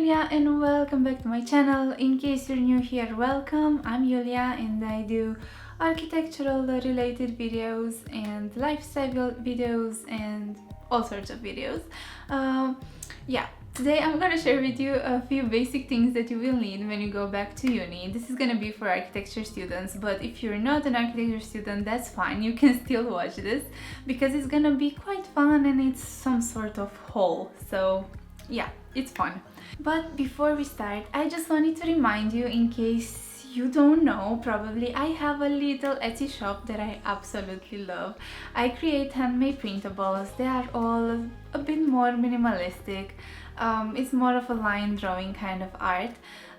Iulia and welcome back to my channel. In case you're new here, welcome. I'm Iulia and I do architectural related videos and lifestyle videos and all sorts of videos. Today I'm gonna share with you a few basic things that you will need when you go back to uni. This is gonna be for architecture students, but if you're not an architecture student, that's fine. You can still watch this because it's gonna be quite fun and it's some sort of haul. So yeah, it's fun. But before we start, I just wanted to remind you, in case you don't know, probably I have a little Etsy shop that I absolutely love. I create handmade printables. They are all a bit more minimalistic. It's more of a line drawing kind of art,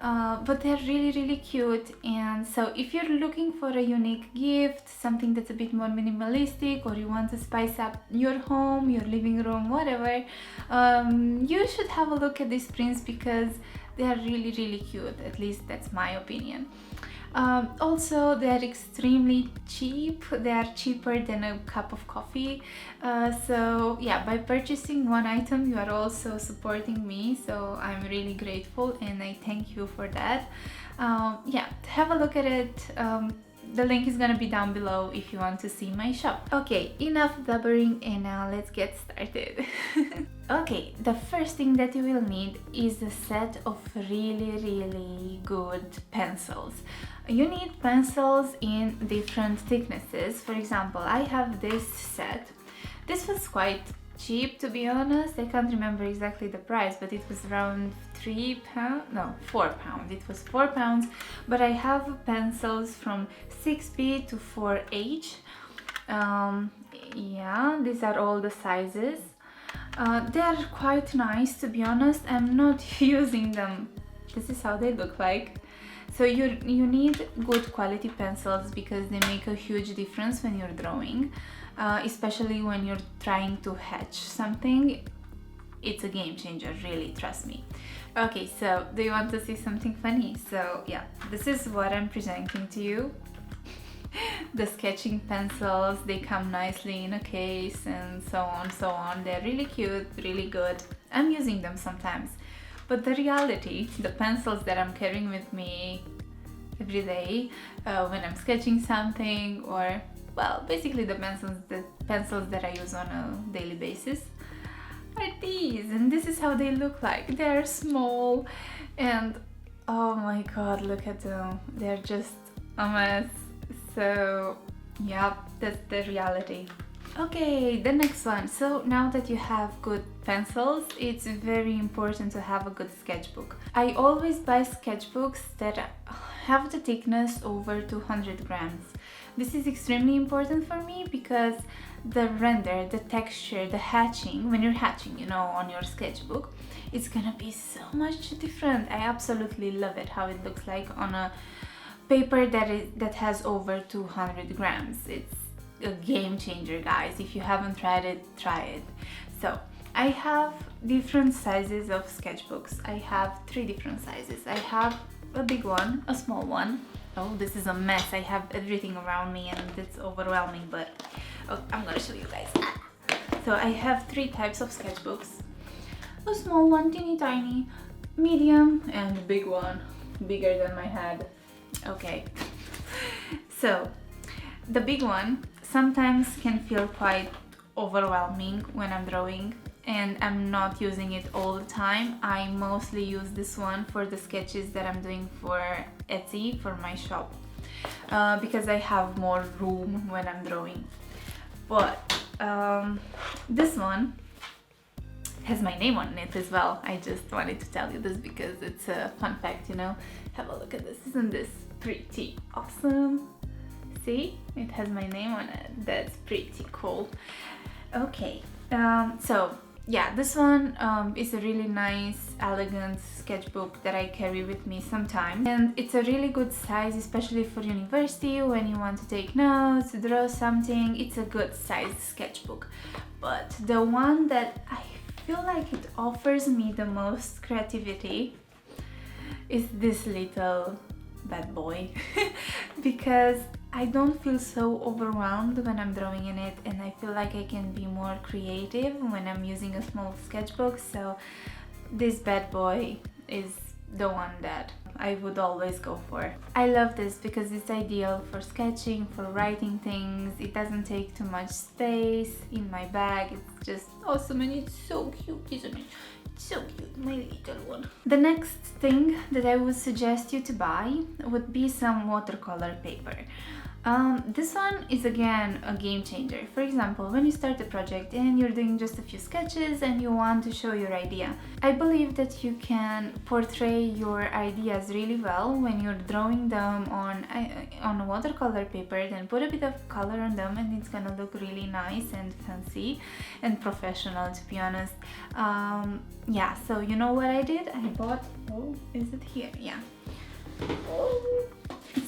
but they're really cute. And so if you're looking for a unique gift, something that's a bit more minimalistic, or you want to spice up your home, your living room, whatever, you should have a look at these prints because they are really cute. At least that's my opinion. Also, they are extremely cheap. They are cheaper than a cup of coffee. So yeah, by purchasing one item, you are also supporting me. So I'm really grateful and I thank you for that. Yeah, have a look at it. The link is gonna be down below if you want to see my shop. Okay, enough blubbering and now let's get started. Okay, the first thing that you will need is a set of really good pencils. You need pencils in different thicknesses. For example, I have this set. This was quite cheap, to be honest. I can't remember exactly the price, but it was around £4. It was £4, but I have pencils from 6B to 4H. Yeah, these are all the sizes. They are quite nice, to be honest. I'm not using them. This is how they look like. So you need good quality pencils because they make a huge difference when you're drawing, especially when you're trying to hatch something. It's a game changer, really, trust me. Okay, so do you want to see something funny? So yeah, this is what I'm presenting to you. The sketching pencils, they come nicely in a case and so on. They're really cute, really good. I'm using them sometimes. But the reality, the pencils that I'm carrying with me every day when I'm sketching something, or well, basically the pencils that I use on a daily basis are these, and this is how they look like. They're small and oh my god, look at them. They're just a mess. So yeah, that's the reality. Okay, the next one. So now that you have good pencils, it's very important to have a good sketchbook. I always buy sketchbooks that have the thickness over 200 grams. This is extremely important for me because the render, the texture, the hatching, when you're hatching, you know, on your sketchbook, it's gonna be so much different. I absolutely love it, how it looks like on a paper that has over 200 grams. It's a game changer, guys. If you haven't tried it, try it. So I have different sizes of sketchbooks. I have 3 different sizes. I have a big one, a small one. Oh, this is a mess. I have everything around me and it's overwhelming, but I'm gonna show you guys. So I have 3 types of sketchbooks. A small one, teeny tiny, medium, and a big one, bigger than my head. Okay, so the big one sometimes can feel quite overwhelming when I'm drawing, and I'm not using it all the time. I mostly use this one for the sketches that I'm doing for Etsy, for my shop, because I have more room when I'm drawing. But this one has my name on it as well. I just wanted to tell you this because it's a fun fact, you know. Have a look at this. Isn't this pretty awesome? See, it has my name on it. That's pretty cool. Okay, so yeah, this one is a really nice, elegant sketchbook that I carry with me sometimes, and it's a really good size, especially for university when you want to take notes, draw something. It's a good size sketchbook. But the one that I feel like it offers me the most creativity is this little bad boy because I don't feel so overwhelmed when I'm drawing in it, and I feel like I can be more creative when I'm using a small sketchbook. So this bad boy is the one that I would always go for. I love this because it's ideal for sketching, for writing things. It doesn't take too much space in my bag. It's just awesome and it's so cute, isn't it? It's so cute, my little one. The next thing that I would suggest you to buy would be some watercolor paper. This one is again a game changer. For example, when you start a project and you're doing just a few sketches and you want to show your idea, I believe that you can portray your ideas really well when you're drawing them on a watercolor paper. Then put a bit of color on them and it's gonna look really nice and fancy and professional, to be honest. Yeah, so you know what I did? I bought, oh, is it here? Yeah.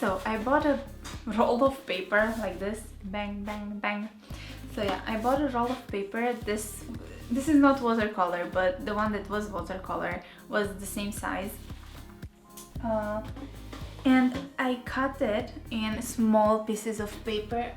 So I bought a roll of paper like this, bang, bang, bang. So yeah, I bought a roll of paper. This is not watercolor, but the one that was watercolor was the same size. And I cut it in small pieces of paper.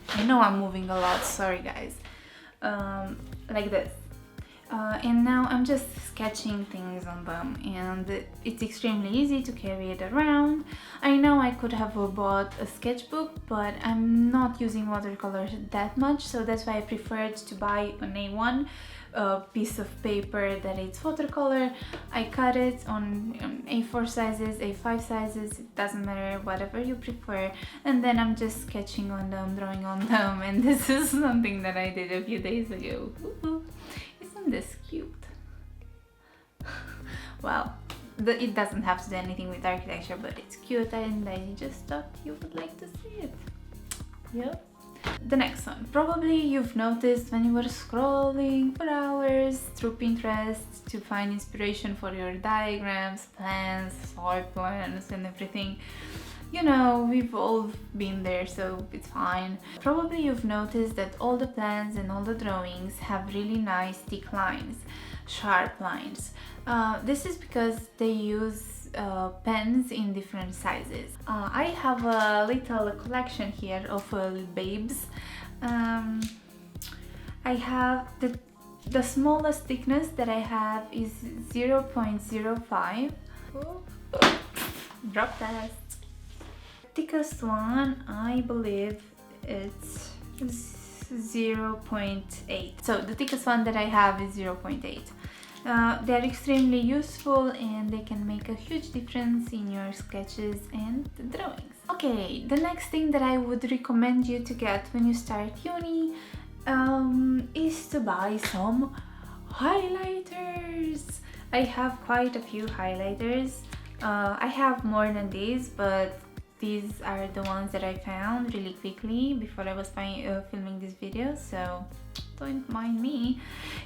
I know I'm moving a lot, sorry guys. Like this. And now I'm just sketching things on them, and it's extremely easy to carry it around. I know I could have bought a sketchbook, but I'm not using watercolors that much, so that's why I preferred to buy an A1 piece of paper that it's watercolor. I cut it on A4 sizes, A5 sizes, it doesn't matter, whatever you prefer, and then I'm just sketching on them, drawing on them, and this is something that I did a few days ago. Isn't this cute? Well, it doesn't have to do anything with architecture, but it's cute and I just thought you would like to see it. Yeah. The next one. Probably you've noticed when you were scrolling for hours through Pinterest to find inspiration for your diagrams, plans, floor plans and everything. You know, we've all been there, so it's fine. Probably you've noticed that all the plans and all the drawings have really nice thick lines, sharp lines. This is because they use pens in different sizes. I have a little collection here of babes. I have the smallest thickness that I have is 0.05. Drop that. Thickest one, I believe it's 0.8. So the thickest one that I have is 0.8. They're extremely useful and they can make a huge difference in your sketches and drawings. Okay, the next thing that I would recommend you to get when you start uni is to buy some highlighters. I have quite a few highlighters. I have more than these, but these are the ones that I found really quickly before I was filming this video, so don't mind me.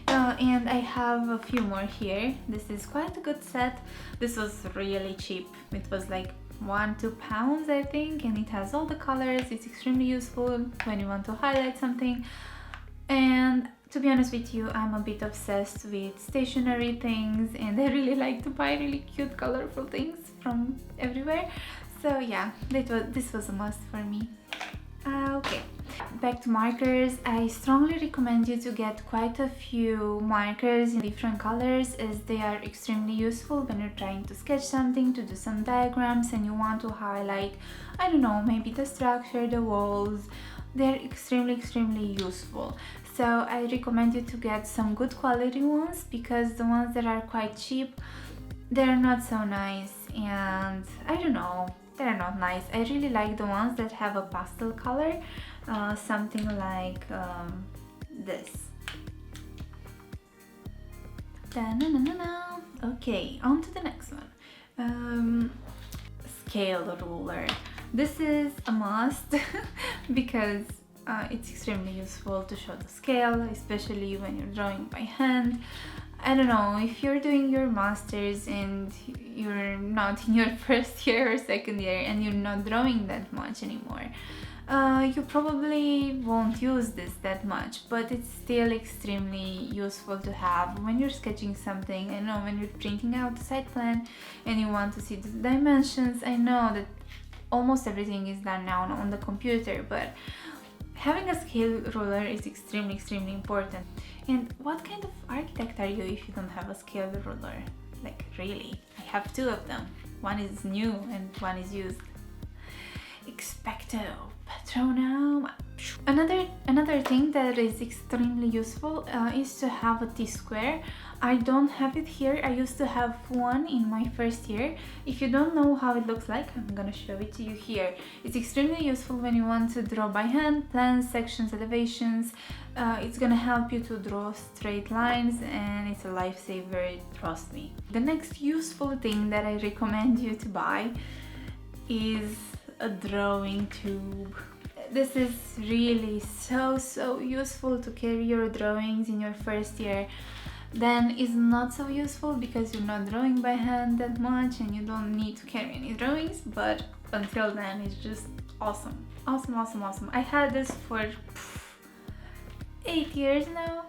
And I have a few more here. This is quite a good set. This was really cheap. It was like £1-2 I think, and it has all the colors. It's extremely useful when you want to highlight something. And to be honest with you, I'm a bit obsessed with stationery things and I really like to buy really cute colorful things from everywhere. So yeah, this was a must for me. Okay, back to markers. I strongly recommend you to get quite a few markers in different colors, as they are extremely useful when you're trying to sketch something, to do some diagrams and you want to highlight, I don't know, maybe the structure, the walls. They're extremely useful. So I recommend you to get some good quality ones, because the ones that are quite cheap, they're not so nice and I don't know, they're not nice. I really like the ones that have a pastel color, something like this. Da-na-na-na-na. Okay, on to the next one. Scale ruler. This is a must because it's extremely useful to show the scale, especially when you're drawing by hand. I don't know, if you're doing your masters and you're not in your first year or second year and you're not drawing that much anymore, you probably won't use this that much, but it's still extremely useful to have when you're sketching something. I know when you're printing out the site plan and you want to see the dimensions. I know that almost everything is done now on the computer, but having a scale ruler is extremely important. And what kind of architect are you if you don't have a scale ruler? Like, really? have two of them. One is new and one is used. Expecto Patronum. Another thing that is extremely useful is to have a Tsquare. I don't have it here. I used to have one in my first year. If you don't know how it looks like, I'm gonna show it to you here. It's extremely useful when you want to draw by hand, plans, sections, elevations. It's gonna help you to draw straight lines, and it's a lifesaver, trust me. The next useful thing that I recommend you to buy is a drawing tube. This is really so useful to carry your drawings in your first year. Then it's not so useful because you're not drawing by hand that much and you don't need to carry any drawings, but until then it's just awesome. Awesome. I had this for 8 years now.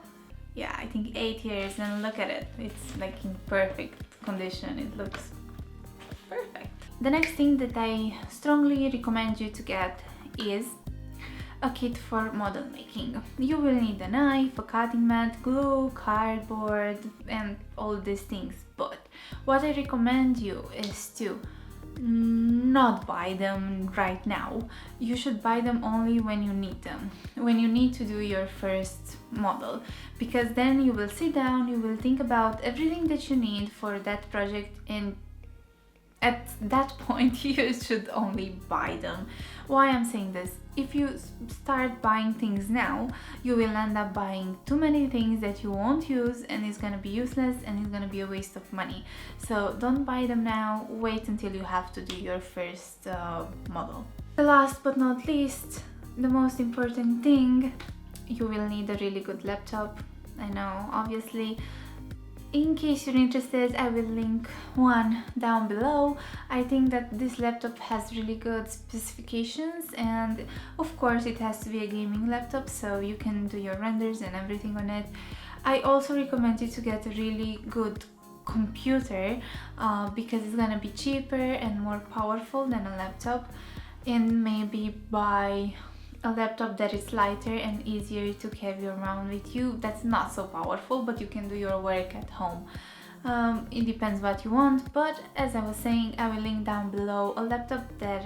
Yeah, I think 8 years, and look at it. It's like in perfect condition. It looks perfect. The next thing that I strongly recommend you to get is a kit for model making. You will need a knife, a cutting mat, glue, cardboard, and all these things. But what I recommend you is to not buy them right now. You should buy them only when you need them, when you need to do your first model, because then you will sit down, you will think about everything that you need for that project, and at that point you should only buy them. Why I'm saying this? If you start buying things now, you will end up buying too many things that you won't use, and it's gonna be useless and it's gonna be a waste of money. So don't buy them now, wait until you have to do your first model. The last but not least, the most important thing, you will need a really good laptop. I know, obviously. In case you're interested, I will link one down below. I think that this laptop has really good specifications, and of course it has to be a gaming laptop so you can do your renders and everything on it. I also recommend you to get a really good computer because it's gonna be cheaper and more powerful than a laptop, and maybe buy a laptop that is lighter and easier to carry around with you, that's not so powerful, but you can do your work at home. It depends what you want, but as I was saying, I will link down below a laptop that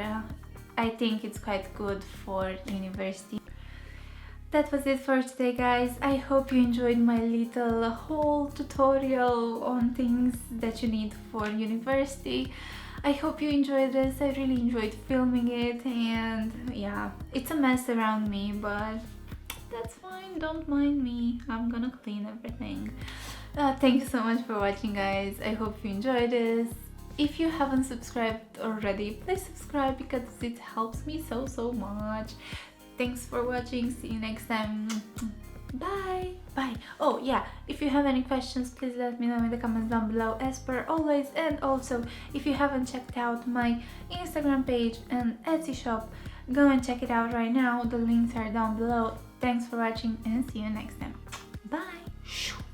I think it's quite good for university. That was it for today, guys. I hope you enjoyed my little whole tutorial on things that you need for university. I hope you enjoyed this. I really enjoyed filming it, and yeah, it's a mess around me, but that's fine, don't mind me. I'm gonna clean everything. Thank you so much for watching, guys. I hope you enjoyed this. If you haven't subscribed already, please subscribe because it helps me so much. Thanks for watching. See you next time. Bye. Oh yeah, if you have any questions, please let me know in the comments down below, as per always. And also, if you haven't checked out my Instagram page and Etsy shop, go and check it out right now. The links are down below. Thanks for watching and see you next time. Bye.